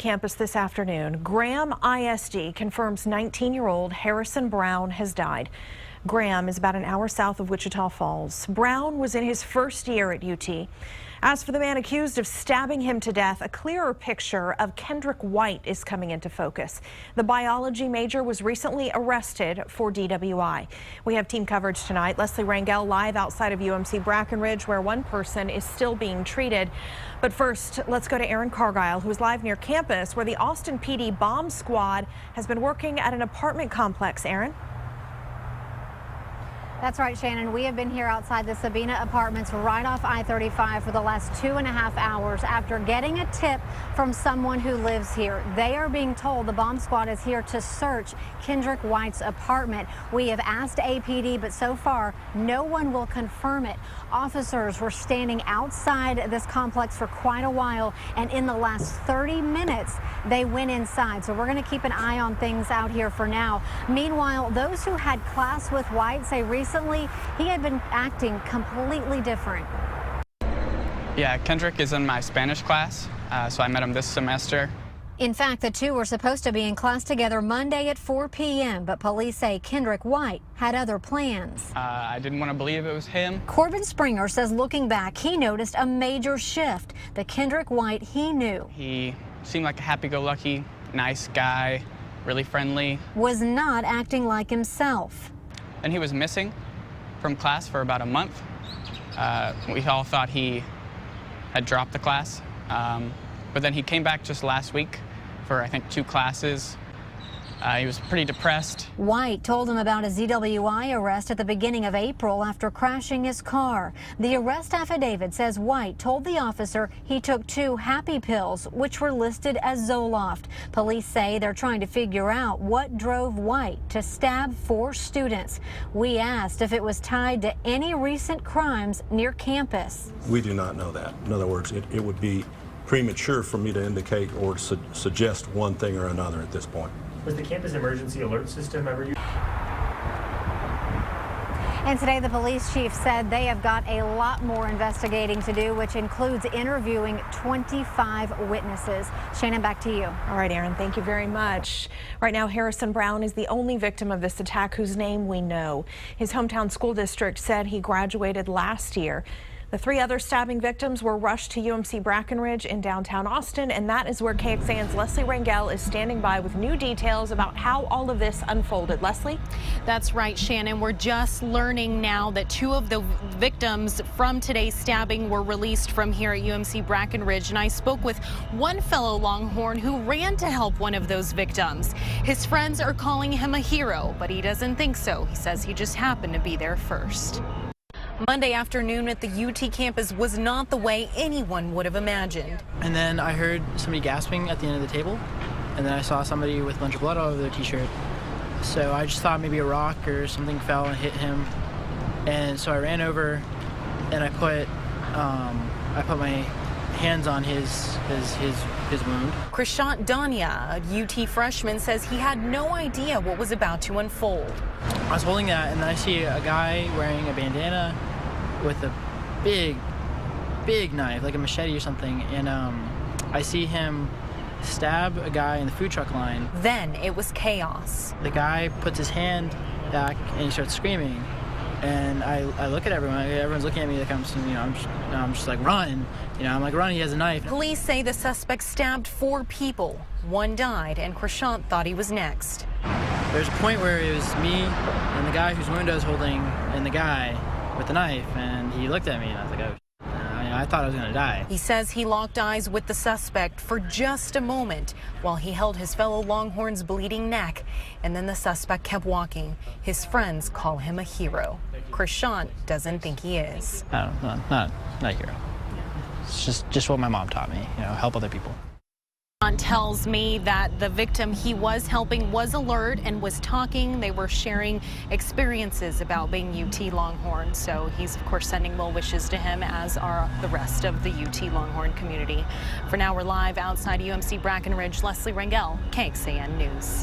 campus this afternoon. Graham ISD confirms 19-year-old Harrison Brown has died. Graham is about an hour south of Wichita Falls. Brown was in his first year at UT. As for the man accused of stabbing him to death, a clearer picture of Kendrick White is coming into focus. The biology major was recently arrested for DWI. We have team coverage tonight. Leslie Rangel live outside of UMC Brackenridge, where one person is still being treated. But first, let's go to Aaron Cargile, who is live near campus, where the Austin PD bomb squad has been working at an apartment complex. Aaron? That's right, Shannon. We have been here outside the Sabina Apartments right off I-35 for the last 2.5 hours after getting a tip from someone who lives here. They are being told the bomb squad is here to search Kendrick White's apartment. We have asked APD, but so far no one will confirm it. Officers were standing outside this complex for quite a while, and in the last 30 minutes they went inside. So we're going to keep an eye on things out here for now. Meanwhile, those who had class with White say recently he had been acting completely different. Yeah, Kendrick is in my Spanish class, so I met him this semester. In fact, the two were supposed to be in class together Monday at 4 p.m., but police say Kendrick White had other plans. I didn't want to believe it was him. Corbin Springer says looking back, he noticed a major shift. The Kendrick White he knew. He seemed like a happy-go-lucky, nice guy, really friendly. Was not acting like himself. And he was missing from class for about a month. We all thought he had dropped the class. But then he came back just last week for, I think, 2 classes. He was pretty depressed. White told him about his DWI arrest at the beginning of April after crashing his car. The arrest affidavit says White told the officer he took 2 happy pills, which were listed as Zoloft. Police say they're trying to figure out what drove White to stab 4 students. We asked if it was tied to any recent crimes near campus. We do not know that. In other words, it would be premature for me to indicate or suggest one thing or another at this point. Was the campus emergency alert system ever used? And today the police chief said they have got a lot more investigating to do, which includes interviewing 25 witnesses. Shannon, back to you. All right, Aaron, thank you very much. Right now, Harrison Brown is the only victim of this attack whose name we know. His hometown school district said he graduated last year. The 3 other stabbing victims were rushed to UMC Brackenridge in downtown Austin, and that is where KXAN's Leslie Rangel is standing by with new details about how all of this unfolded. Leslie? That's right, Shannon. We're just learning now that 2 of the victims from today's stabbing were released from here at UMC Brackenridge, and I spoke with one fellow Longhorn who ran to help one of those victims. His friends are calling him a hero, but he doesn't think so. He says he just happened to be there first. Monday afternoon at the UT campus was not the way anyone would have imagined. And then I heard somebody gasping at the end of the table, and then I saw somebody with a bunch of blood all over their t-shirt. So I just thought maybe a rock or something fell and hit him. And so I ran over and I put my hands on his wound. Krishant Danya, a UT freshman, says he had no idea what was about to unfold. I was holding that, and then I see a guy wearing a bandana with a big knife, like a machete or something, and I see him stab a guy in the food truck line. Then it was chaos. The guy puts his hand back and he starts screaming. And I look at everyone. Everyone's looking at me like I'm just like, run. I'm like, run, he has a knife. Police say the suspect stabbed 4 people. 1 died, and Krishant thought he was next. There's a point where it was me and the guy whose wound I was holding and the guy with the knife, and he looked at me and I was like, oh, I thought I was gonna die. He says he locked eyes with the suspect for just a moment while he held his fellow Longhorn's bleeding neck, and then the suspect kept walking. His friends call him a hero. Krishant doesn't think he is. I don't know, not a hero. It's just what my mom taught me, help other people. Krishant tells me that the victim he was helping was alert and was talking. They were sharing experiences about being UT Longhorn. So he's, of course, sending well wishes to him, as are the rest of the UT Longhorn community. For now, we're live outside UMC Brackenridge. Leslie Rangel, KXAN News.